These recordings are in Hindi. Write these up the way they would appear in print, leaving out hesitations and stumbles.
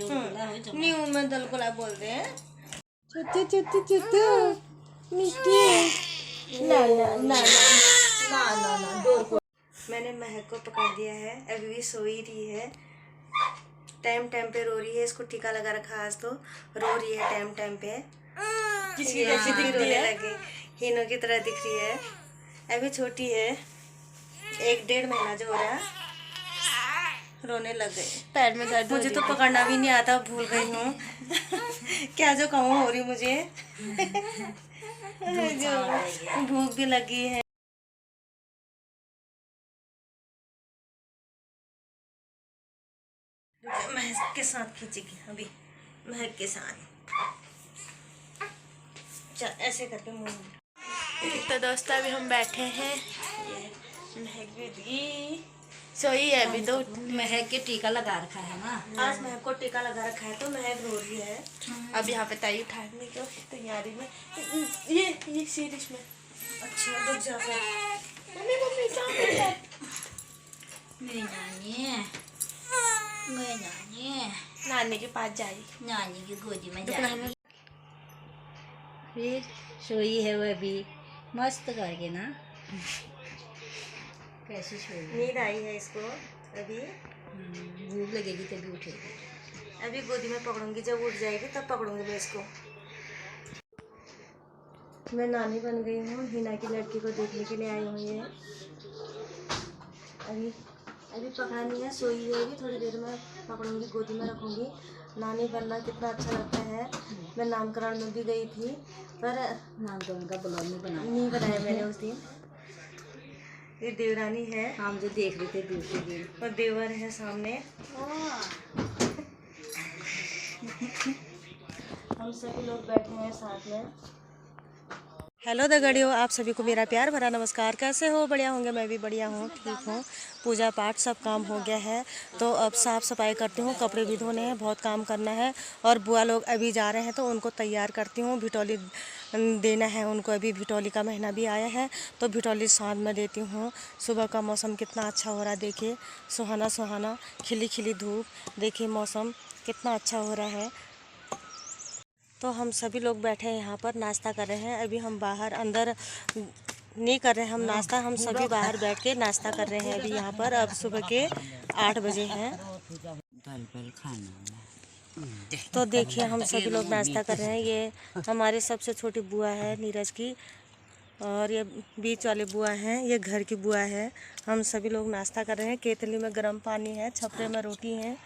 न्यू में दलगोला बोलते हैं। चुत्तू चुत्तू चुत्तू मिट्टी। ना ना ना ना ना ना डोर को। मैंने महक को पकड़ दिया है, अभी भी सोई रही है, टाइम टाइम पे रो रही है। इसको टीका लगा रखा, आज तो रो रही है टाइम टाइम पे। किसकी जैसी दिखती है? लगे हीनो की तरह दिख रही है। अभी छोटी है, 1-1.5 महीना जो हो रहा है, रोने लग गई। पैर में दर्द, मुझे तो पकड़ना भी नहीं आता, भूल गई हूँ। क्या जो कहूँ हो रही मुझे। भूख भी लगी है। महक के साथ खींचेगी अभी, महक के साथ। चल ऐसे करके मुँह। तो दोस्तों अभी हम बैठे हैं, महक भी सोई है अभी तो। महक के टीका लगा रखा है ना, आज महक को टीका लगा रखा है तो महक रो रही है। अब यहाँ पे ताई उठाने की तैयारी में, ये सीरीज में। अच्छा रुक जा फिर। मम्मी क्या मेरी नानी नानी के पास जाई, नानी की गोदी में जाएगी। फिर सोई है वह भी मस्त करके ना, कैसी सोई। नींद आई है इसको अभी। भूख लगेगी तभी उठेगी। अभी गोदी में पकड़ूंगी, जब उठ जाएगी तब पकड़ूंगी मैं इसको। मैं नानी बन गई हूँ, हिना की लड़की को देखने के लिए आई हूँ। ये अभी पकड़ा नहीं है, सोई है। अभी थोड़ी देर में पकड़ूंगी, गोदी में रखूंगी। नानी बनना कितना अच्छा लगता है। मैं नामकरण में भी गई थी, पर नामकरण का ब्लॉग नहीं बनाया मैंने उस दिन। ये देवरानी है, हम जो देख रहे थे दूसरे दिन, और देवर है सामने। हम सभी लोग बैठे हैं साथ में। हेलो दगड़ियों, आप सभी को मेरा प्यार भरा नमस्कार। कैसे हो? बढ़िया होंगे, मैं भी बढ़िया हूँ, ठीक हूँ। पूजा पाठ सब काम हो गया है, तो अब साफ़ सफाई करती हूँ, कपड़े भी धोने हैं, बहुत काम करना है। और बुआ लोग अभी जा रहे हैं तो उनको तैयार करती हूँ, भिटौली देना है उनको। अभी भिटौली का महीना भी आया है तो भिटौली शाम में देती हूँ। सुबह का मौसम कितना अच्छा हो रहा है, देखिए, सुहाना सुहाना, खिली खिली धूप। देखिए मौसम कितना अच्छा हो रहा है। तो हम सभी लोग बैठे हैं यहाँ पर, नाश्ता कर रहे हैं। अभी हम बाहर, अंदर नहीं कर रहे हैं हम नाश्ता, हम सभी बाहर बैठ के नाश्ता कर रहे हैं अभी यहाँ पर। अब सुबह के 8 बजे हैं। तो देखिए हम सभी लोग नाश्ता कर रहे हैं। ये हमारी सबसे छोटी बुआ है नीरज की, और ये बीच वाले बुआ हैं, ये घर की बुआ है। हम सभी लोग नाश्ता कर रहे हैं। केतली में गर्म पानी है, छपरे में रोटी है।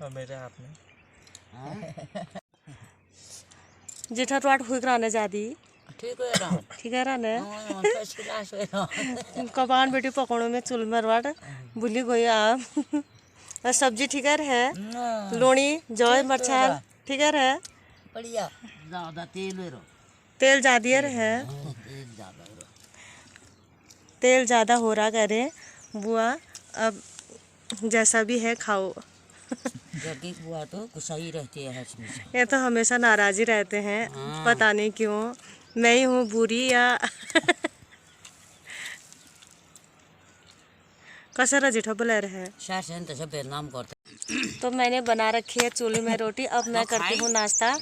और मेरे हाथ में जेठा तो 8 हुई कराने जादी ठीक है राने। कपान बेटी पकड़ो में चूल में रवाट भूली गई आप। और सब्जी ठीक है, लोणी जौ मरचाल ठीक है, बढ़िया। ज्यादा तेल ज्यादा है, तेल ज़्यादा हो रहा कह रहे बुआ। अब जैसा भी है खाओ। जबकि बुआ तो गुस्सा ही रहती है। ये तो हमेशा नाराज ही रहते हैं, पता नहीं क्यों। मैं ही हूँ बुरी या कसरा जेठा बुला रहे हैं। नाम करते। तो मैंने बना रखी है चूल्हे में रोटी, अब मैं करती हूँ नाश्ता।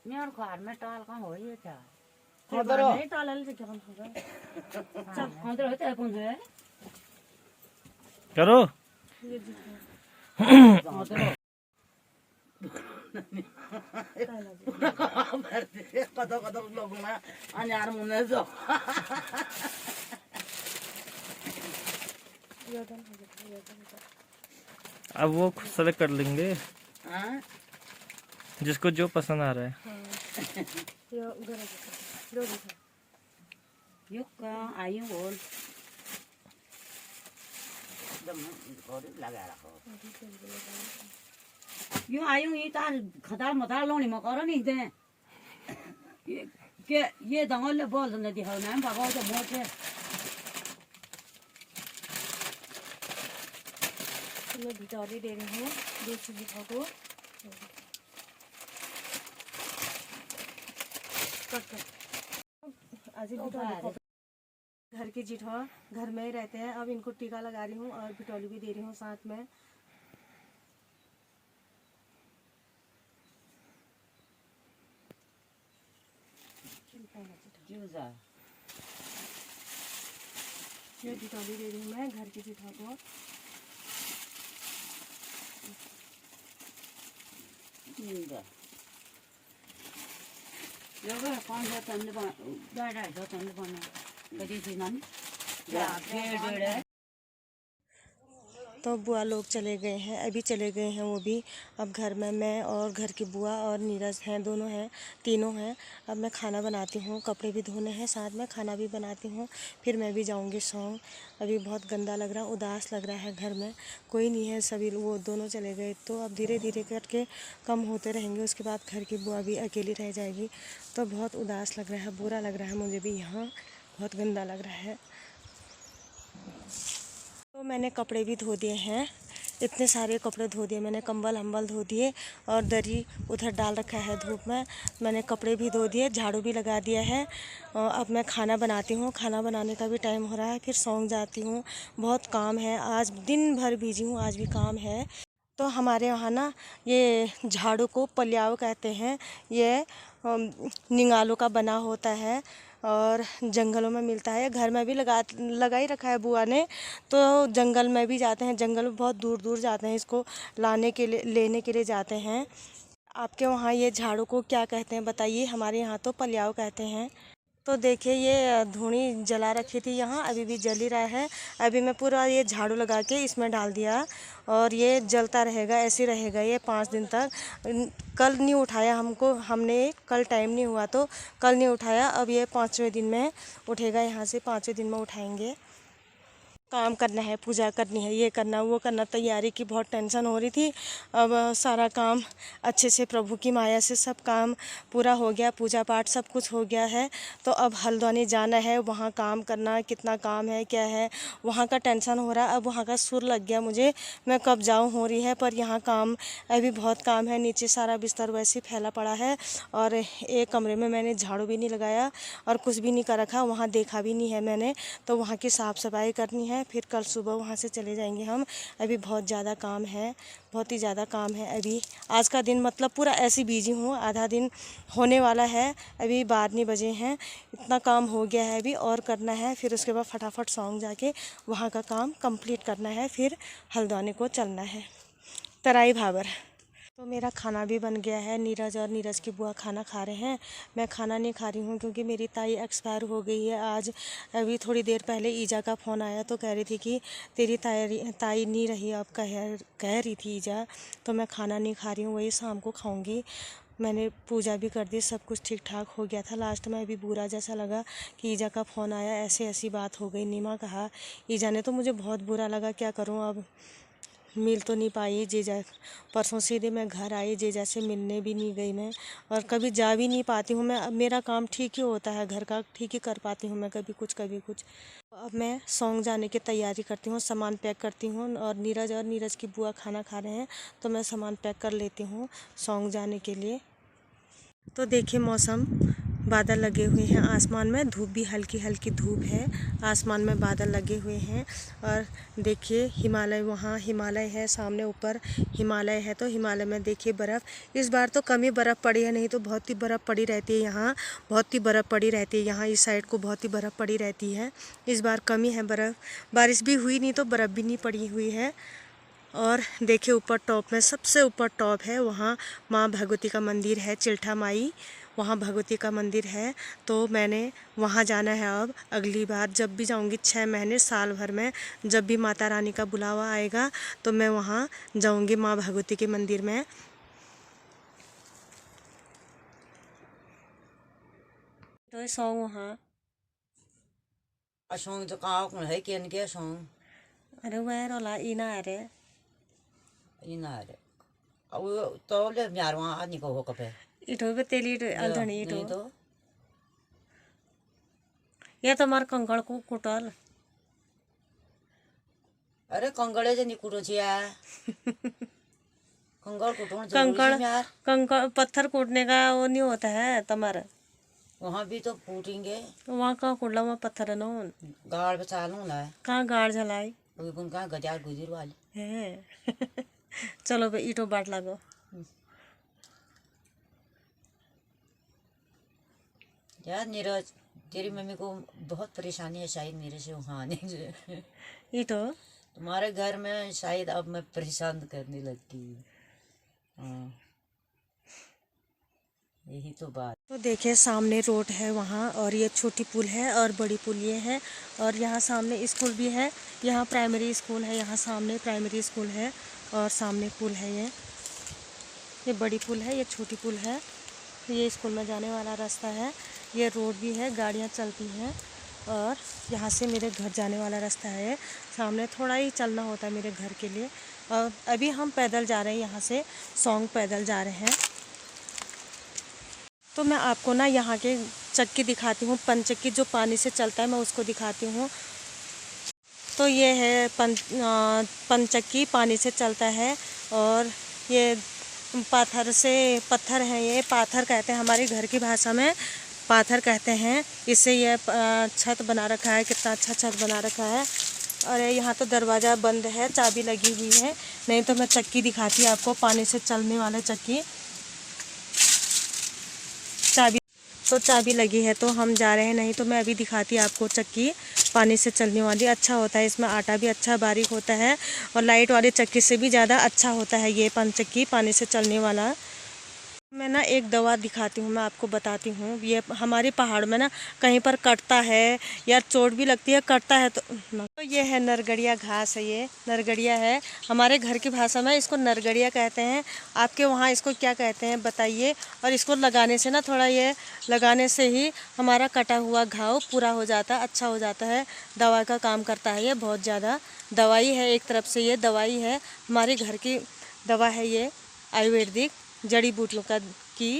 यार खार में टाल का हो ये क्या नहीं टाल ले क्या होगा। सब अंदर होते हैं कौन है करो कदम लोग ना अनार मुन्ने जो अब वो खुद सेलेक्ट कर लेंगे जिसको जो पसंद आ रहा है। आई बोल लगा रखो यूं आयु ये तार खदार मदार लोनी मकर नहीं दे के ये दंगल ले बोल न दिखाओ ना बाबा तो मोटे मैं भिटौली दे रही हूँ दूसरी जीठा को। आज घर की जीठा घर में ही रहते हैं। अब इनको टीका लगा रही हूँ और भिटौली भी दे रही हूँ साथ में। ये भिटौली दे रही हूँ मैं घर की जीठा को। 여기 건조 던데 봐. 나라 저 던데 봐나. 그디 지난. 야, बेड़े तो बुआ लोग चले गए हैं, अभी चले गए हैं वो भी। अब घर में मैं और घर की बुआ और नीरज हैं, दोनों हैं, तीनों हैं। अब मैं खाना बनाती हूँ, कपड़े भी धोने हैं, साथ में खाना भी बनाती हूँ, फिर मैं भी जाऊँगी सौं। अभी बहुत गंदा लग रहा, उदास लग रहा है। घर में कोई नहीं है, सभी वो दोनों चले गए। तो अब धीरे धीरे करके कम होते रहेंगे, उसके बाद घर की बुआ भी अकेली रह जाएगी। तो बहुत उदास लग रहा है, बुरा लग रहा है मुझे भी, यहाँ बहुत गंदा लग रहा है। तो मैंने कपड़े भी धो दिए हैं, इतने सारे कपड़े धो दिए मैंने, कंबल हम्बल धो दिए और दरी उधर डाल रखा है धूप में। मैंने कपड़े भी धो दिए, झाड़ू भी लगा दिया है। और अब मैं खाना बनाती हूँ, खाना बनाने का भी टाइम हो रहा है, फिर सौं जाती हूँ। बहुत काम है, आज दिन भर बिजी हूँ, आज भी काम है। तो हमारे यहाँ ना ये झाड़ू को पलियाव कहते हैं। ये निंगालों का बना होता है और जंगलों में मिलता है। घर में भी लगा ही रखा है बुआ ने। तो जंगल में भी जाते हैं, जंगल में बहुत दूर दूर जाते हैं, इसको लाने के लिए लेने के लिए जाते हैं। आपके वहाँ ये झाड़ू को क्या कहते हैं बताइए? हमारे यहाँ तो पलियाव कहते हैं। तो देखिए ये धूनी जला रखी थी यहाँ, अभी भी जल ही रहा है। अभी मैं पूरा ये झाड़ू लगा के इसमें डाल दिया और ये जलता रहेगा, ऐसे रहेगा ये 5 दिन तक। कल नहीं उठाया हमने कल टाइम नहीं हुआ तो कल नहीं उठाया। अब ये 5वें दिन में उठेगा, यहाँ से 5वें दिन में उठाएंगे। काम करना है, पूजा करनी है, ये करना वो करना, तैयारी की बहुत टेंशन हो रही थी। अब सारा काम अच्छे से प्रभु की माया से सब काम पूरा हो गया, पूजा पाठ सब कुछ हो गया है। तो अब हल्द्वानी जाना है, वहाँ काम करना, कितना काम है क्या है वहाँ का टेंशन हो रहा है। अब वहाँ का सुर लग गया मुझे, मैं कब जाऊँ हो रही है। पर यहाँ काम अभी बहुत काम है, नीचे सारा बिस्तर वैसे फैला पड़ा है और एक कमरे में मैंने झाड़ू भी नहीं लगाया और कुछ भी नहीं कर रखा, वहाँ देखा भी नहीं है मैंने। तो वहाँ की साफ़ सफाई करनी है, फिर कल सुबह वहाँ से चले जाएंगे हम। अभी बहुत ज़्यादा काम है, बहुत ही ज़्यादा काम है। अभी आज का दिन मतलब पूरा ऐसे बिजी हूँ, आधा दिन होने वाला है, अभी 12 बजे हैं। इतना काम हो गया है अभी और करना है। फिर उसके बाद फटाफट सौंग जाके वहाँ का काम कंप्लीट करना है, फिर हल्द्वानी को चलना है। तराई भाबर। तो मेरा खाना भी बन गया है, नीरज और नीरज की बुआ खाना खा रहे हैं। मैं खाना नहीं खा रही हूँ क्योंकि मेरी ताई एक्सपायर हो गई है आज। अभी थोड़ी देर पहले ईजा का फ़ोन आया तो कह रही थी कि तेरी ताई नहीं रही अब, कह रही थी ईजा। तो मैं खाना नहीं खा रही हूँ, वही शाम को खाऊँगी। मैंने पूजा भी कर दी, सब कुछ ठीक ठाक हो गया था। लास्ट में अभी बुरा जैसा लगा कि ईजा का फ़ोन आया, ऐसे ऐसी बात हो गई। नीमा कहा ईजा ने, तो मुझे बहुत बुरा लगा, क्या करूँ अब। मिल तो नहीं पाई जीजा, परसों सीधे मैं घर आई, जीजा से मिलने भी नहीं गई मैं और कभी जा भी नहीं पाती हूँ मैं। अब मेरा काम ठीक ही होता है, घर का ठीक ही कर पाती हूँ मैं, कभी कुछ कभी कुछ। अब मैं सौंग जाने की तैयारी करती हूँ, सामान पैक करती हूँ और नीरज की बुआ खाना खा रहे हैं तो मैं सामान पैक कर लेती हूँ सौंग जाने के लिए। तो देखिए मौसम, बादल लगे हुए हैं आसमान में, धूप भी हल्की हल्की धूप है, आसमान में बादल लगे हुए हैं। और देखिए हिमालय, वहाँ हिमालय है सामने, ऊपर हिमालय है। तो हिमालय में देखिए बर्फ़, इस बार तो कम ही बर्फ़ पड़ी है, नहीं तो बहुत ही बर्फ़ पड़ी रहती है यहाँ, बहुत ही बर्फ़ पड़ी रहती है यहाँ, इस साइड को बहुत ही बर्फ़ पड़ी रहती है। इस बार कम ही है बर्फ़, बारिश भी हुई नहीं तो बर्फ़ भी नहीं पड़ी हुई है। और देखिए ऊपर टॉप में, सबसे ऊपर टॉप है, वहाँ माँ भगवती का मंदिर है, चिल्ठा माई, वहाँ भगवती का मंदिर है। तो मैंने वहाँ जाना है अब अगली बार, जब भी जाऊँगी 6 महीने साल भर में, जब भी माता रानी का बुलावा आएगा तो मैं वहाँ जाऊँगी माँ भगवती के मंदिर में। तो सॉन्ग वहाँ असोंग तो काव कौन है किन के असोंग अरे वह रोला इना अरे इनारे अब तो ले म्यार वहाँ आदमी को हो कपे इटो पे तेली अलधनी नहीं इटो तो ये तो मार कंकड़ को कुटल अरे कंगड़े से नहीं कुटो छिया कंगड़ कुटों कंकड़ जरूरी यार। कंकड़ पत्थर कूटने का वो नहीं होता है तुम्हारा वहाँ भी तो फूटेंगे। वहाँ कहाँ कुटला वहाँ पत्थर है ना गाड़ पे चालू ला कहाँ गाड़ झलाई उन कहाँ गजार गुजर वाले है चलो भाई ईटो बाट लागो यार नीरज तेरी मम्मी को बहुत परेशानी है शायद मेरे से वहाँ आने से। ईटो तुम्हारे घर में शायद अब मैं परेशान करने लगती हूँ। हाँ यही तो बात। तो देखिए सामने रोड है वहाँ और ये छोटी पुल है और बड़ी पुल ये है और यहाँ सामने स्कूल भी है। यहाँ प्राइमरी स्कूल है, यहाँ सामने प्राइमरी स्कूल है और सामने पुल है। ये बड़ी पुल है, ये छोटी पुल है। ये स्कूल में जाने वाला रास्ता है। ये रोड भी है, गाड़ियाँ चलती हैं और यहाँ से मेरे घर जाने वाला रास्ता है। सामने थोड़ा ही चलना होता है मेरे घर के लिए और अभी हम पैदल जा रहे हैं, यहाँ से सॉन्ग पैदल जा रहे हैं। तो मैं आपको ना यहाँ के चक्की दिखाती हूँ, पंचक्की जो पानी से चलता है मैं उसको दिखाती हूँ। तो ये है पंचक्की पानी से चलता है और ये पत्थर है, ये पाथर कहते हैं हमारे घर की भाषा में, पाथर कहते हैं। इससे ये छत बना रखा है, कितना अच्छा छत बना रखा है। और यहाँ तो दरवाज़ा बंद है, चाबी लगी हुई है। नहीं तो मैं चक्की दिखाती हूँ आपको, पानी से चलने वाला चक्की। चाबी लगी है तो हम जा रहे हैं, नहीं तो मैं अभी दिखाती आपको चक्की पानी से चलने वाली। अच्छा होता है, इसमें आटा भी अच्छा बारीक होता है और लाइट वाली चक्की से भी ज़्यादा अच्छा होता है ये पंचक्की पानी से चलने वाला। मैं ना एक दवा दिखाती हूँ, मैं आपको बताती हूँ। ये हमारे पहाड़ में ना कहीं पर कटता है या चोट भी लगती है, कटता है तो ये है नरगड़िया घास है, ये नरगड़िया है। हमारे घर की भाषा में इसको नरगड़िया कहते हैं। आपके वहाँ इसको क्या कहते हैं बताइए। और इसको लगाने से ना थोड़ा ये लगाने से ही हमारा कटा हुआ घाव पूरा हो जाता है, अच्छा हो जाता है। दवा का काम करता है ये, बहुत ज़्यादा दवाई है। एक तरफ से ये दवाई है, हमारे घर की दवा है ये, आयुर्वेदिक जड़ी बूटियों की।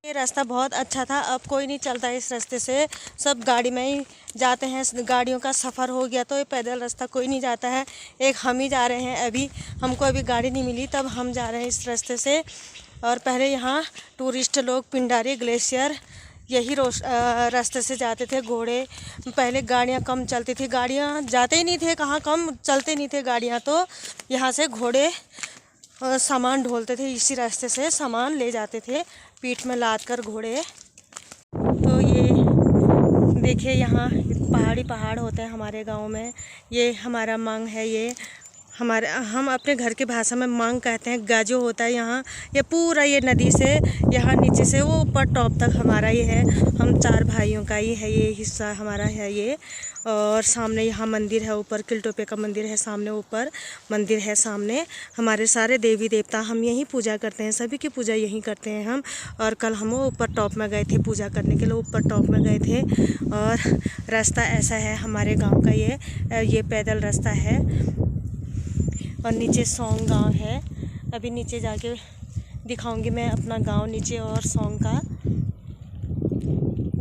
ये रास्ता बहुत अच्छा था, अब कोई नहीं चलता इस रास्ते से, सब गाड़ी में ही जाते हैं। गाड़ियों का सफ़र हो गया तो ये पैदल रास्ता कोई नहीं जाता है। एक हम ही जा रहे हैं, अभी हमको अभी गाड़ी नहीं मिली तब हम जा रहे हैं इस रास्ते से। और पहले यहाँ टूरिस्ट लोग पिंडारी ग्लेशियर यही रास्ते से जाते थे। घोड़े पहले गाड़ियाँ कम चलती थी, गाड़ियाँ जाते ही नहीं थे, कहाँ कम चलते नहीं थे गाड़ियाँ, तो यहाँ से घोड़े सामान ढोलते थे, इसी रास्ते से सामान ले जाते थे पीठ में लाद कर घोड़े। तो ये देखिए यहाँ पहाड़ होते हैं हमारे गांव में। ये हमारा मांग है, ये हम अपने घर की भाषा में मांग कहते हैं। गाजो होता है यहाँ, ये पूरा ये नदी से यहाँ नीचे से वो ऊपर टॉप तक हमारा ये है। हम 4 भाइयों का ही है, ये हिस्सा हमारा है ये। और सामने यहाँ मंदिर है, ऊपर किलटोपे का मंदिर है, सामने ऊपर मंदिर है सामने। हमारे सारे देवी देवता हम यहीं पूजा करते हैं, सभी की पूजा यहीं करते हैं हम। और कल हम ऊपर टॉप में गए थे पूजा करने के लिए, ऊपर टॉप में गए थे। और रास्ता ऐसा है हमारे गाँव का, ये पैदल रास्ता है। और नीचे सॉन्ग गांव है, अभी नीचे जाके दिखाऊंगी मैं अपना गांव नीचे और सॉन्ग का।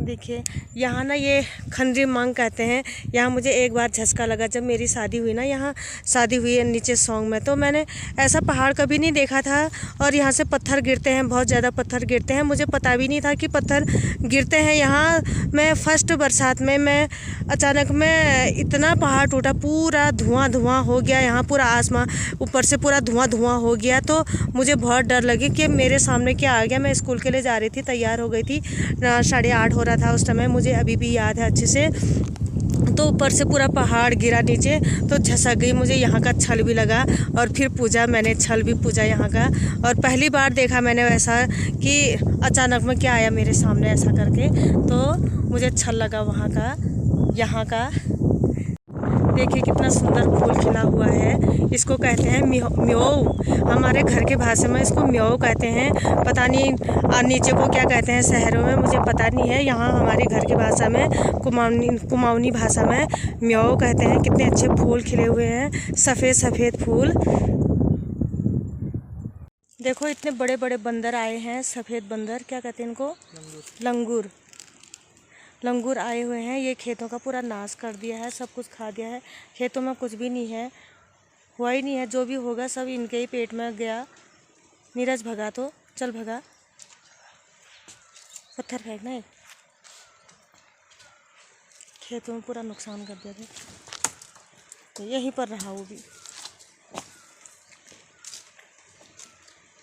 देखिए यहाँ ना ये खंडरी मांग कहते हैं। यहाँ मुझे एक बार झटका लगा जब मेरी शादी हुई ना, यहाँ शादी हुई है नीचे सॉन्ग में, तो मैंने ऐसा पहाड़ कभी नहीं देखा था। और यहाँ से पत्थर गिरते हैं, बहुत ज़्यादा पत्थर गिरते हैं, मुझे पता भी नहीं था कि पत्थर गिरते हैं यहाँ। मैं फर्स्ट बरसात में मैं अचानक में इतना पहाड़ टूटा, पूरा धुआं हो गया यहाँ, पूरा आसमान ऊपर से पूरा धुआं हो गया। तो मुझे बहुत डर लगी कि मेरे सामने क्या आ गया। मैं स्कूल के लिए जा रही थी, तैयार हो गई थी, 8:30 हो रहा था उस समय, मुझे अभी भी याद है अच्छे से। तो ऊपर से पूरा पहाड़ गिरा नीचे, तो झसक गई मुझे। यहाँ का छल भी लगा और फिर पूजा, मैंने छल भी पूजा यहाँ का। और पहली बार देखा मैंने वैसा कि अचानक में क्या आया मेरे सामने ऐसा करके, तो मुझे छल लगा वहाँ का, यहाँ का। देखिए कितना सुंदर फूल खिला हुआ है, इसको कहते हैं म्योऊ। हमारे घर के भाषा में इसको म्योऊ कहते हैं, पता नहीं नीचे को क्या कहते हैं शहरों में, मुझे पता नहीं है। यहाँ हमारे घर की भाषा में कुमाऊनी भाषा में म्योऊ कहते हैं। कितने अच्छे फूल खिले हुए हैं, सफ़ेद फूल। देखो इतने बड़े बड़े बंदर आए हैं, सफ़ेद बंदर, क्या कहते हैं इनको, लंगूर। लंगूर आए हुए हैं, ये खेतों का पूरा नाश कर दिया है, सब कुछ खा दिया है। खेतों में कुछ भी नहीं है, हुआ ही नहीं है। जो भी होगा सब इनके ही पेट में गया। नीरज भगा, तो चल भगा, पत्थर फेंकना है। खेतों में पूरा नुकसान कर दिया था, तो यहीं पर रहा वो भी।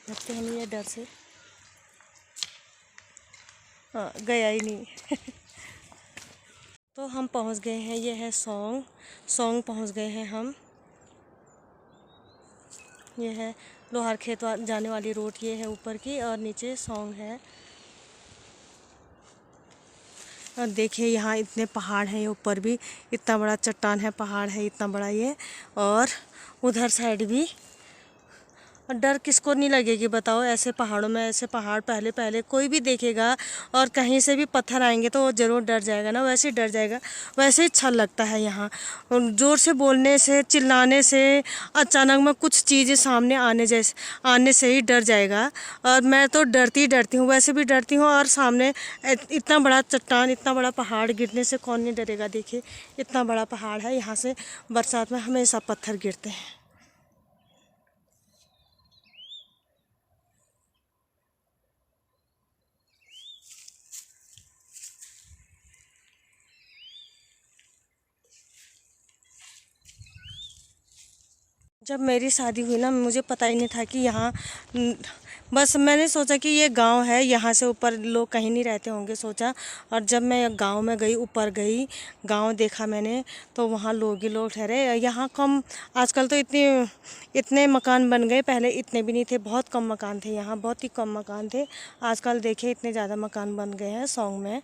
लगते हैं नहीं है डर से, हाँ गया ही नहीं। तो हम पहुंच गए हैं, ये है सोंग पहुंच गए हैं हम। ये है लोहार खेत जाने वाली रोड, ये है ऊपर की, और नीचे सोंग है। और देखिए यहाँ इतने पहाड़ हैं, ये ऊपर भी इतना बड़ा चट्टान है, पहाड़ है इतना बड़ा ये, और उधर साइड भी। और डर किसको नहीं लगेगी बताओ, ऐसे पहाड़ों में, ऐसे पहाड़ पहले कोई भी देखेगा और कहीं से भी पत्थर आएंगे तो वो ज़रूर डर जाएगा ना, वैसे ही डर जाएगा। वैसे ही अच्छा लगता है यहाँ, ज़ोर से बोलने से, चिल्लाने से, अचानक में कुछ चीज़ें सामने आने से ही डर जाएगा। और मैं तो डरती हूँ, वैसे भी डरती हूँ। और सामने इतना बड़ा चट्टान, इतना बड़ा पहाड़ गिरने से कौन नहीं डरेगा। देखिए इतना बड़ा पहाड़ है, यहाँ से बरसात में हमेशा पत्थर गिरते हैं। जब मेरी शादी हुई ना, मुझे पता ही नहीं था कि यहाँ, बस मैंने सोचा कि ये गांव है, यहाँ से ऊपर लोग कहीं नहीं रहते होंगे सोचा। और जब मैं गांव में गई, ऊपर गई, गांव देखा मैंने, तो वहाँ लोग ही लोग ठहरे। यहाँ कम, आजकल तो इतने मकान बन गए, पहले इतने भी नहीं थे, बहुत कम मकान थे यहाँ, बहुत ही कम मकान थे। आजकल देखिए इतने ज़्यादा मकान बन गए हैं सोंग में।